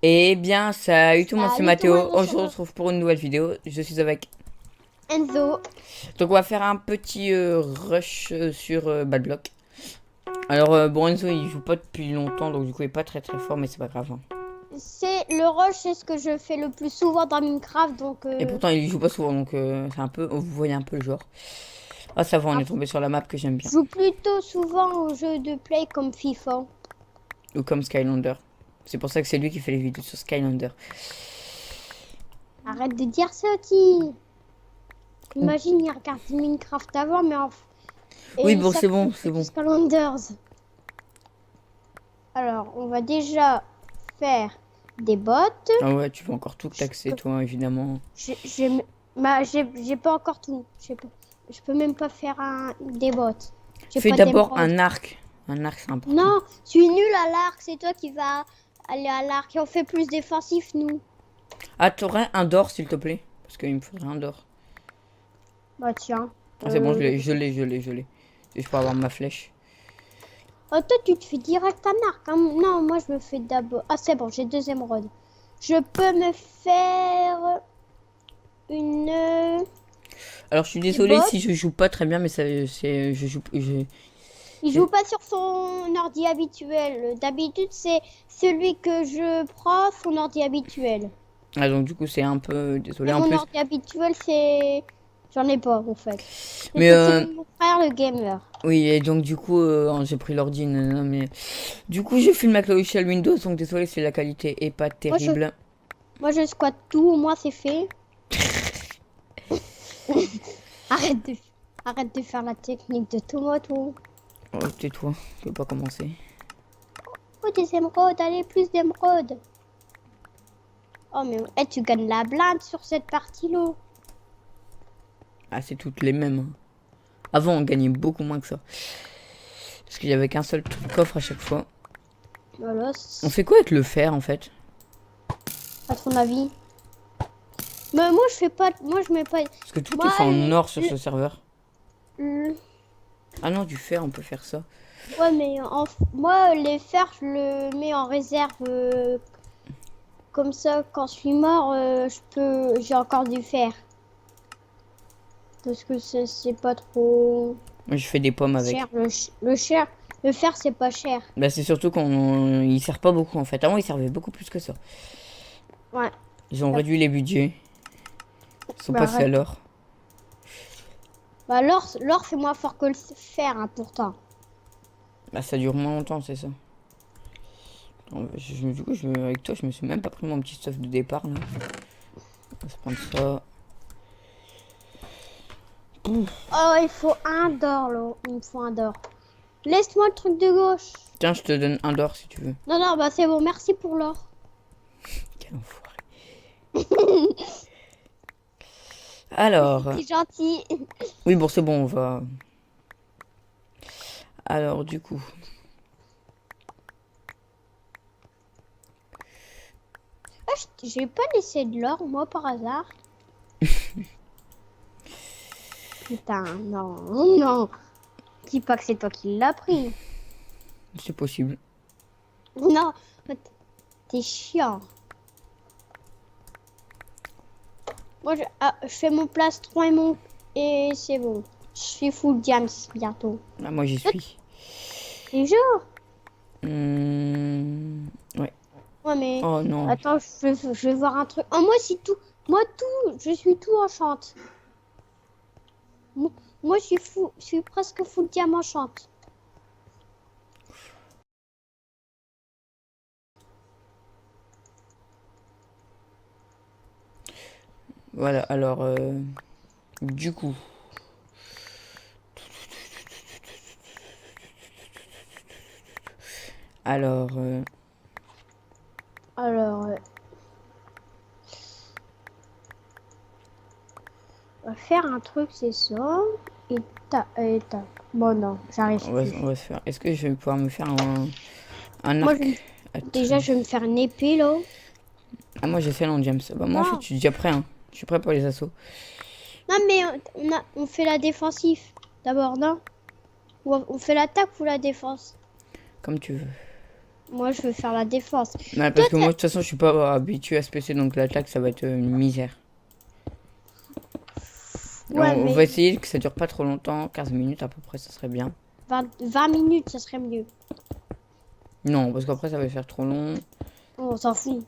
Eh bien, salut tout le monde, c'est Salut tout le Mathéo. monde, On se retrouve pour une nouvelle vidéo. Je suis avec. Enzo. Donc, on va faire un petit rush sur Bad Block. Alors, bon, Enzo, il joue pas depuis longtemps, donc du coup, il est pas très fort, mais c'est pas grave, hein. C'est le rush, c'est ce que je fais le plus souvent dans Minecraft, donc Et pourtant, il joue pas souvent, donc c'est un peu. Vous voyez un peu le genre. Ah, ça va, on est après, tombé sur la map que j'aime je bien. joue plutôt souvent aux jeux de play comme FIFA. Ou comme Skylander. C'est pour ça que c'est lui qui fait les vidéos sur Skylander. Arrête de dire ça, Ti. Imagine, il regarde Minecraft avant, Oui, et il bon, c'est bon, c'est s'active bon. plus Calendars. Alors, on va déjà faire des bottes. Ah ouais, tu veux encore tout taxer, toi, évidemment. J'ai pas encore tout. Je peux même pas faire des bottes. J'ai Fais pas d'abord d'émeraude. un arc. Un arc, c'est important. Non, je suis nul à l'arc. C'est toi qui vas aller à l'arc. Et on fait plus défensif, nous. Ah, t'aurais un d'or, s'il te plaît? Parce qu'il me faudrait un d'or. Bah tiens. Ah, c'est bon, je l'ai. Et je peux avoir ma flèche. Oh, toi, tu te fais direct un arc, hein. Non, moi, je me fais d'abord... Ah, c'est bon, j'ai deux émeraudes. Je peux me faire une... Alors, je suis des désolé si bottes. je joue pas très bien, mais ça, c'est, Il joue pas sur son ordi habituel. D'habitude, c'est celui que je prends, son ordi habituel. Ah, donc du coup, c'est un peu désolé Et en mon plus. ordi habituel, c'est... J'en ai pas, en fait. Mais C'est mon frère, le gamer. oui, et donc du coup, j'ai pris l'ordi, nanana, mais du coup, j'ai filmé avec le logiciel Windows, donc désolé si la qualité est pas Moi, je, terrible. moi, je squatte tout, au moins, c'est fait. Arrête de, arrête de faire la technique de tomato. Oh, tais-toi, je vais pas commencer. Oh, des émeraudes, allez, plus d'émeraudes. Oh, mais tu gagnes la blinde sur cette partie-là. Ah, c'est toutes les mêmes, hein. Avant, on gagnait beaucoup moins que ça. Parce qu'il y avait qu'un seul coffre à chaque fois. Voilà, On fait quoi avec le fer, en fait? à ton avis. Mais moi, je fais pas... Moi, je mets pas... Parce que tout est Moi, fait en or sur ce serveur. le- Ah non, du fer, on peut faire ça. ouais, mais moi, les fers, je le mets en réserve. Comme ça, quand je suis mort, j'ai encore du fer. Parce que c'est pas trop Moi, je fais des pommes cher. avec. Le fer, c'est pas cher. Bah, c'est surtout qu'on il sert pas beaucoup en fait. Avant, il servait beaucoup plus que ça. Ouais. Ils ont réduit les budgets. Ils sont Bah, passés à arrête. l'or. Bah, l'or, c'est moins fort que le fer, hein, pourtant. Bah, ça dure moins longtemps, c'est ça. Du coup, avec toi, je me suis même pas pris mon petit stuff de départ là. On va se prendre ça. Pouf. Oh, il faut un d'or, là. Il me faut un d'or. Laisse-moi le truc de gauche. Tiens, je te donne un d'or si tu veux. Non, non, bah c'est bon, merci pour l'or. Quel enfoiré. Alors, C'est gentil. oui, bon, c'est bon, on va. Alors, du coup, Ah, j'ai pas laissé de l'or, moi, par hasard. Putain, non, non. Dis pas que c'est toi qui l'as pris. c'est possible. Non, t'es chiant. Moi, je fais mon plastron et c'est bon. Je suis full diams bientôt. Ah, moi, j'y suis. Les jours. Ouais. Ouais, mais Oh non. attends, je vais voir un truc. Oh, moi, c'est tout. Moi, tout. Je suis tout enchante. Moi, moi, je suis fou. Je suis presque full diamant enchante. Voilà, alors, du coup. Alors, Alors, on va faire un truc, c'est ça. Et ta. Bon, non, j'arrive plus. on va se faire. Est-ce que je vais pouvoir me faire un Moi, arc? déjà, Attends. je vais me faire une épée, là. Ah, moi j'ai fait l'endiams. Bah, moi en fait, Non, je suis déjà prêt, hein. Je suis prêt pour les assauts. non, mais on fait la défensif. D'abord, non? Ou on fait l'attaque ou la défense? Comme tu veux. Moi, je veux faire la défense. Ouais, parce que moi, de toute façon, je suis pas habitué à ce PC, donc l'attaque, ça va être une misère. Ouais, On mais va essayer que ça dure pas trop longtemps, 15 minutes à peu près, ça serait bien. 20 minutes, ça serait mieux. Non, parce qu'après, ça va faire trop long. Oh, on s'en fout.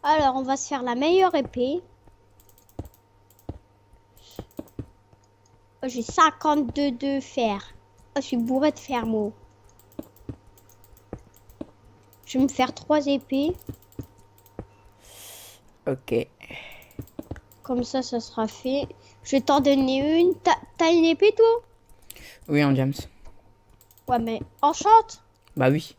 Alors, on va se faire la meilleure épée. Oh, j'ai 52 de fer. Oh, je suis bourré de fer, moi. Je vais me faire 3 épées. Ok. Comme ça sera fait. Je vais t'en donner une. T'as une épée, toi? Oui, en James. Ouais, mais enchante. Bah oui.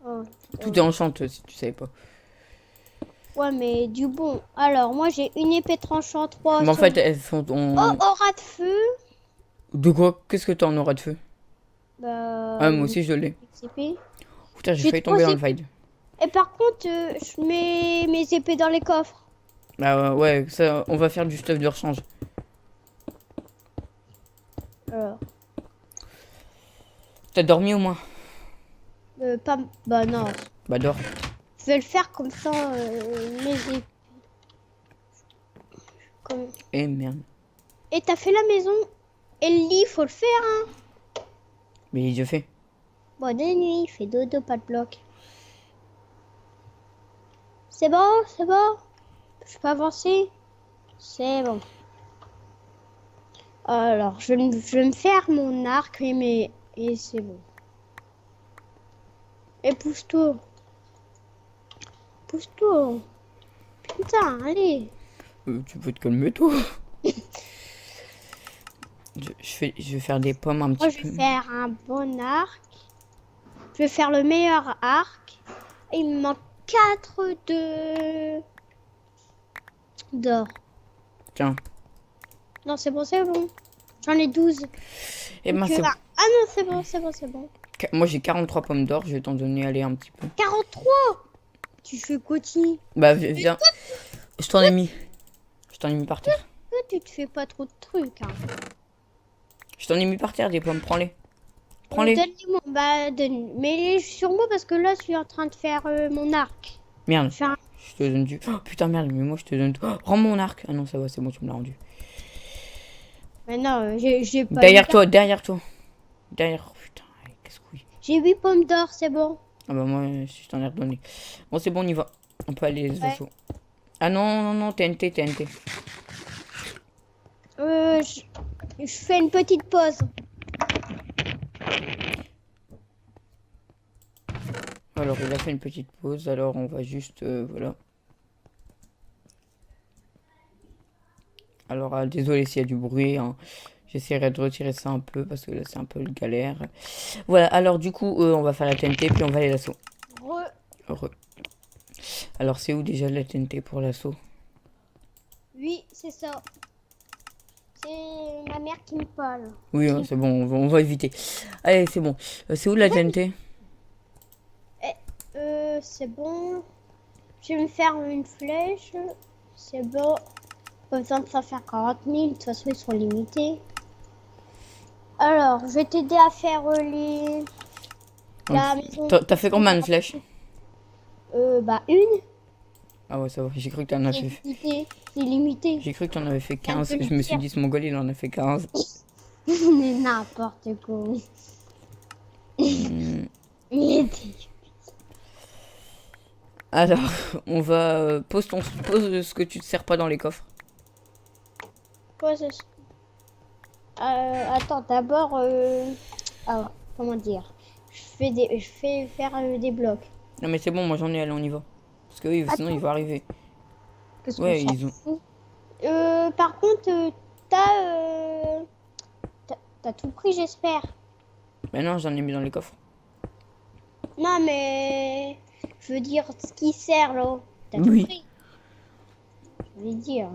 Oh. Tout est enchante, si tu savais pas. Ouais, mais du bon. Alors, moi, j'ai une épée tranchante, 3 Mais en sur... fait, elles sont... Oh, aura de feu. De quoi? Qu'est-ce que t'en auras de feu? Bah, Ah, moi aussi, je l'ai. épées. Putain, j'ai J'ai failli 3 tomber dans le épées. fight. Et par contre, je mets mes épées dans les coffres. Bah ouais, ça, on va faire du stuff de rechange. Alors, T'as dormi au moins? pas... Bah non. Bah dors. Je vais le faire comme ça, mes épées. Comme... Eh merde. Et t'as fait la maison. Et le lit, faut le faire, hein. Mais il est déjà fait. Bonne nuit, fais dodo, pas de bloc. C'est bon, c'est bon. Je peux avancer. C'est bon. Alors, je vais me faire mon arc, et c'est bon. Et pousse-toi. Pousse-toi. Putain, allez. Tu peux te calmer toi. Je vais faire des pommes un Moi, petit je peu. vais faire un bon arc. Je vais faire le meilleur arc. Et il me manque 4 d'or. Tiens. Non, c'est bon, c'est bon. J'en ai 12. Eh ben Donc, c'est bon. ah non, c'est bon, c'est bon, c'est bon. Moi j'ai 43 pommes d'or, je vais t'en donner aller un petit peu. 43. Tu fais Coty. Bah viens. Je t'en ai mis. Je t'en ai mis par terre. Toi, tu te fais pas trop de trucs. Hein. Je t'en ai mis par terre des pommes, prends-les. Prends-les. Donne-les-moi. Bah, mets-les sur moi parce que là, je suis en train de faire mon arc. Merde. Faire un- Je te donne du. Oh, putain merde, mais moi je te donne tout. Oh, rends mon arc. Ah non, ça va, c'est bon, tu me l'as rendu. Mais non, j'ai pas. Derrière toi, derrière toi. Derrière. Oh, putain, allez, casse-couille. J'ai 8 pommes d'or, c'est bon. Ah bah moi, je t'en ai redonné. Bon, c'est bon, on y va. On peut aller les Ouais. assauts. Ah non, non, non, TNT, TNT. Je fais une petite pause. Alors, il a fait une petite pause, alors on va juste... voilà. Alors, désolé s'il y a du bruit, hein. J'essaierai de retirer ça un peu, parce que là, c'est un peu le galère. Voilà, alors du coup, on va faire la TNT, puis on va aller l'assaut. Heureux. Alors, c'est où déjà la TNT pour l'assaut? Oui, c'est ça. C'est ma mère qui me parle. Oui, hein, c'est bon, on va éviter. Allez, c'est bon. C'est où la TNT? C'est bon. Je vais me faire une flèche. C'est bon. Pas besoin de s'en faire 40 000. De toute façon, ils sont limités. Alors, je vais t'aider à faire la maison. T'as fait combien de flèches? Bah, une. Ah ouais, ça va, j'ai cru que t'en avais C'est fait... limité. C'est limité. J'ai cru que t'en avais fait 15. Je me suis dit, ce mongol, il en a fait 15. Mais n'importe quoi. Il était... Alors, on va... pose ce que tu te sers pas dans les coffres. Quoi, c'est... attends, d'abord... Ah, comment dire? Je fais faire des blocs. Non mais c'est bon, moi j'en ai, allez, on y va. Parce que oui, sinon Attends. ils vont arriver. Parce que Ouais, ça ils ont... fout. Par contre, t'as tout pris, j'espère. Mais non, j'en ai mis dans les coffres. Non, mais... Je veux dire, ce qui sert, là. T'as Oui. tout pris. Je veux dire...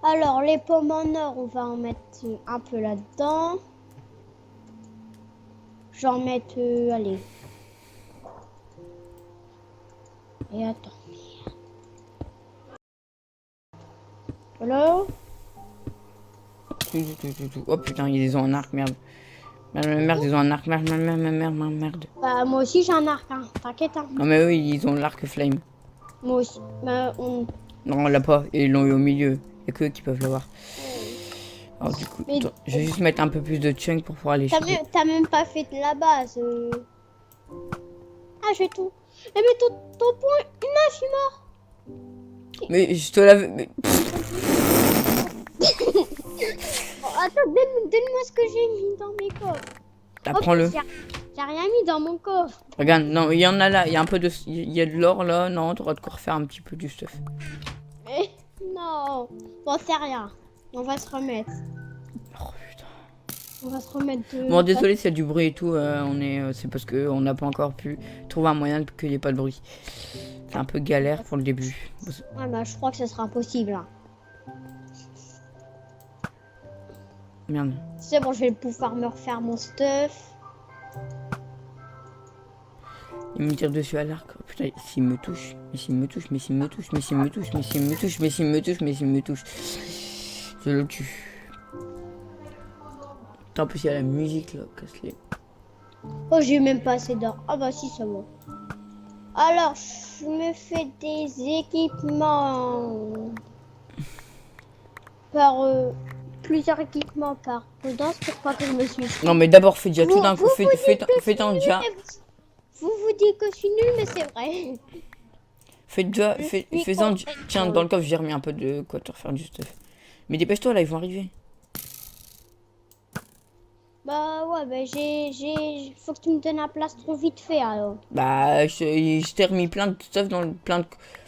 Alors, les pommes en or, on va en mettre un peu là-dedans. J'en mettre, allez. Et attends. Voilà. Oh putain, ils ont un arc, merde. Merde, ils ont un arc. Merde. Bah, moi aussi j'ai un arc, hein. T'inquiète, hein. Non, mais eux, ils ont l'arc flame. Moi aussi. Bah, Non, on l'a pas. Ils l'ont eu au milieu. Il y a que eux qui peuvent l'avoir. Alors, du coup, Mais- attends, je vais juste mettre un peu plus de chunk pour pouvoir les choper. T'as même pas fait de la base. Ah, j'ai tout. Eh, mais ton point, je suis mort. Mais je te l'avais. Oh, attends, donne-moi ce que j'ai mis dans mes coffres. Prends-le. J'ai rien mis dans mon coffre. Regarde, non, il y en a là. Il y a un peu de. Il y a de l'or là. Non, t'auras de quoi refaire un petit peu du stuff. Mais non. Bon, c'est rien. On va se remettre. Oh putain. On va se remettre de... Bon, désolé s'il y a du bruit et tout. C'est parce que on n'a pas encore pu trouver un moyen qu'il n'y ait pas de bruit. C'est un peu galère pour le début. Ouais, bah, je crois que ce sera impossible. Hein. Merde. C'est bon, je vais pouvoir me refaire mon stuff. Il me tire dessus à l'arc. Oh, putain, s'il me touche. Mais s'il me touche. Mais s'il me touche. Mais s'il me touche. Mais s'il me touche. Mais s'il me touche. Mais s'il me touche. Je le tue. Putain, en plus, il y a la musique là. Casse-les. Oh, j'ai même pas assez d'or. Ah bah si, c'est bon. Alors, je me fais des équipements par plusieurs équipements par prudence pour pas que je me suis. Non, mais d'abord, fais déjà tout Vous- d'un coup. vous vous Fais dites que je suis déjà. nulle, Vous dites que je suis nulle, mais c'est vrai. Fais déjà. Je suis Fais-en. complètement Tiens, dans le coffre, j'ai remis un peu de quoi te refaire du stuff. Mais dépêche-toi là, ils vont arriver. Bah ouais, bah faut que tu me donnes un plastron vite fait alors. Bah, je t'ai remis plein de stuff dans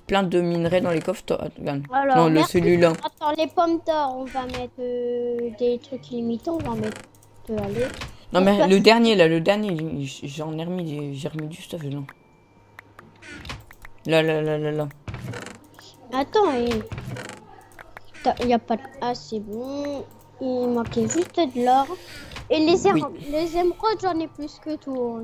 plein de minerais dans les coffres. Regarde. Alors, Non, merci. celui-là. Attends, les pommes d'or, on va mettre des trucs limitants, on va mettre. Allez. Non, mais Pourquoi le dernier là, j'en ai remis, j'ai remis du stuff dedans. Là. Attends, il y a pas de... Ah, c'est bon. Il manquait juste de l'or. Et les émeraudes, j'en ai plus que tout.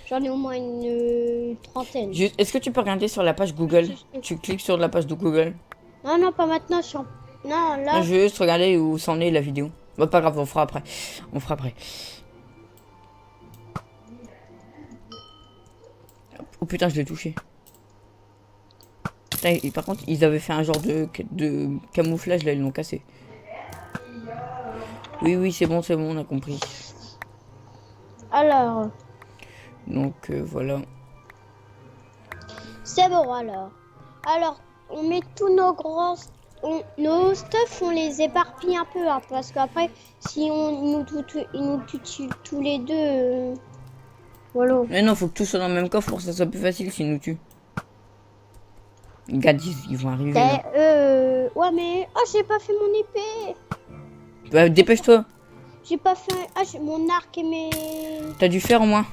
J'en ai au moins une trentaine. Est-ce que tu peux regarder sur la page Google? Tu cliques sur la page de Google. Non, pas maintenant. Non, là... Non, je veux juste regarder où s'en est la vidéo. Bah, pas grave, on fera après. Oh putain, je l'ai touché. Putain, et par contre, ils avaient fait un genre de camouflage, là, ils l'ont cassé. Oui, c'est bon, on a compris. Alors... Donc, voilà. C'est bon, alors. Alors, on met tous nos grands... nos stuff, on les éparpille un peu, hein, parce qu'après, si ils nous tuent tous les deux... Voilà. Mais non, faut que tout soit dans le même coffre pour que ça soit plus facile s'ils nous tuent. Regarde, ils vont arriver là. Ouais, mais... Oh, j'ai pas fait mon épée. Bah, dépêche-toi. J'ai pas fait... Ah, j'ai mon arc et mes... T'as dû faire au moins.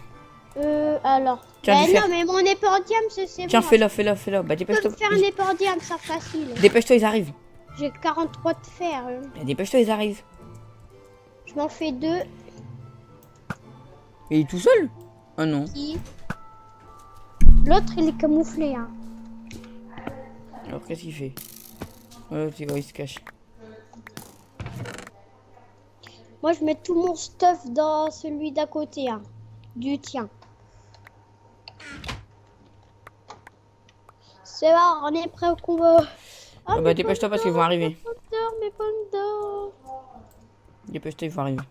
Alors... Tiens, non, mais mon épée en diamant, c'est Tiens, bon. fais-la. Bah, Je peux dépêche-toi. me faire une épée en diamant, ça facile. Dépêche-toi, ils arrivent. J'ai 43 de fer. Bah, dépêche-toi, ils arrivent. Je m'en fais 2. Et il est tout seul? Ah non. L'autre, il est camouflé, hein. Alors, qu'est-ce qu'il fait? Oh, c'est quoi, il se cache. Moi, je mets tout mon stuff dans celui d'à côté, hein. Du tien. C'est bon, on est prêt au combat. Ah bah, dépêche-toi parce qu'ils vont arriver. Mes pommes d'or. Dépêche-toi, ils vont arriver.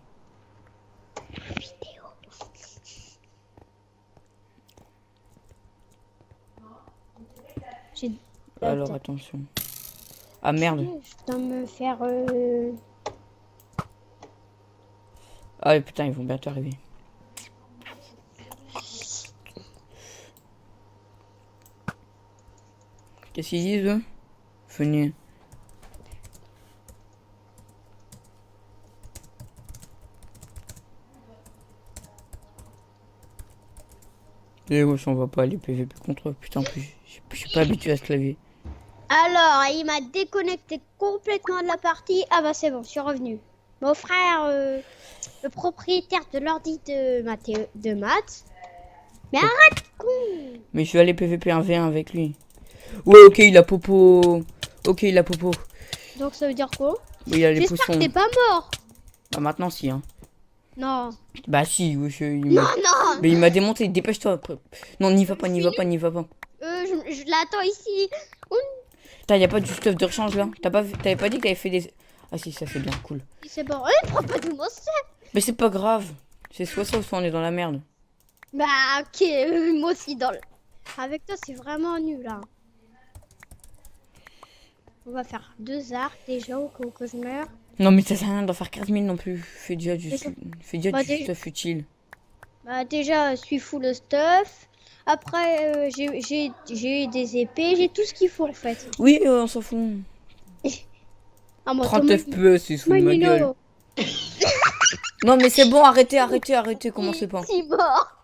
Alors, attention. Ah merde. Je dois me faire... Ah putain, ils vont bientôt arriver. Qu'est-ce qu'ils disent eux? Venez. Et wesh, on va pas aller PVP contre eux. Putain, en plus, je suis pas habitué à ce clavier. Alors, il m'a déconnecté complètement de la partie. Ah bah c'est bon, je suis revenu. Mon frère, le propriétaire de l'ordi de maths. Mais arrête, con! Mais je suis allé PVP 1v1 avec lui. Ouais, ok, il a popo. Ok, il a popo. Donc ça veut dire quoi? Oui, il a les J'espère poussons. que t'es pas mort. Bah maintenant, si, hein. Non. Bah si, oui, Non, non. mais il m'a démonté, dépêche-toi. Non, n'y va pas, n'y va pas, n'y va pas. Je l'attends ici. Putain, y a pas du stuff de rechange là. T'avais pas dit que t'avais fait des... Ah si, ça c'est bien, cool. C'est bon. Prends pas de mon stuff. Mais c'est pas grave. C'est soit ça, soit on est dans la merde. Bah, ok. Moi aussi, avec toi, c'est vraiment nul, hein. On va faire 2 arcs déjà au cas où que je meurs. Non mais ça sert à rien d'en faire 15 000 non plus. Fais déjà du Bah, stuff utile. Bah, déjà, je suis full stuff. Après, j'ai des épées. J'ai tout ce qu'il faut, en fait. Oui, on s'en fout. Ah, moi, 30 FPS, c'est sous ma gueule. Non mais c'est bon, arrêtez, commencez pas. C'est mort.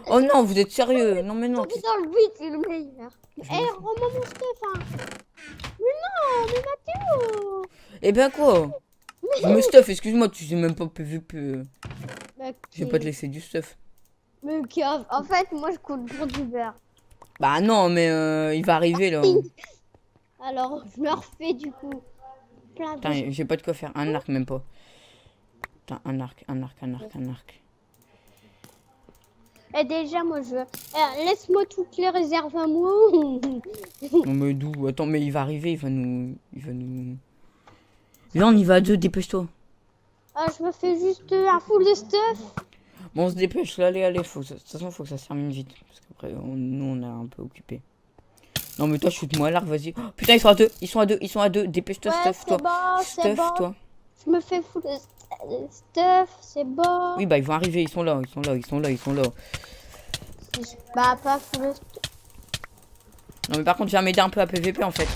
Oh non, vous êtes sérieux? Non mais non. Dans le 8, c'est le meilleur. Rends-moi mon stuff, hein. Mais non, mais Mathéo. Eh ben quoi? Mais stuff, excuse-moi, tu sais même pas PVP. Bah, Je vais pas te laisser du stuff. Mais en fait, moi, je coule pour du beurre. Bah non, mais il va arriver là. Alors, je me refais du coup. Plein de... Putain, j'ai pas de quoi faire un arc, même pas. Putain, un arc. Et déjà, moi, laisse-moi toutes les réserves à moi. Non mais d'où? Attends, mais il va arriver, il va nous... Là, on y va à 2, dépêche-toi. Ah, je me fais juste un full de stuff. Bon, on se dépêche, là, allez, de toute façon, faut que ça se termine vite. Parce qu'après, nous, on est un peu occupé. Non, mais toi, shoot-moi à l'arc, vas-y. Oh, putain, ils sont à deux, dépêche-toi, Ouais, stuff, toi. bon, Stuff, bon. toi. Je me fais full de stuff, c'est bon. Oui, bah, ils vont arriver, ils sont là. Bah, pas full de stuff. Non, mais par contre, je viens m'aider un peu à PVP, en fait.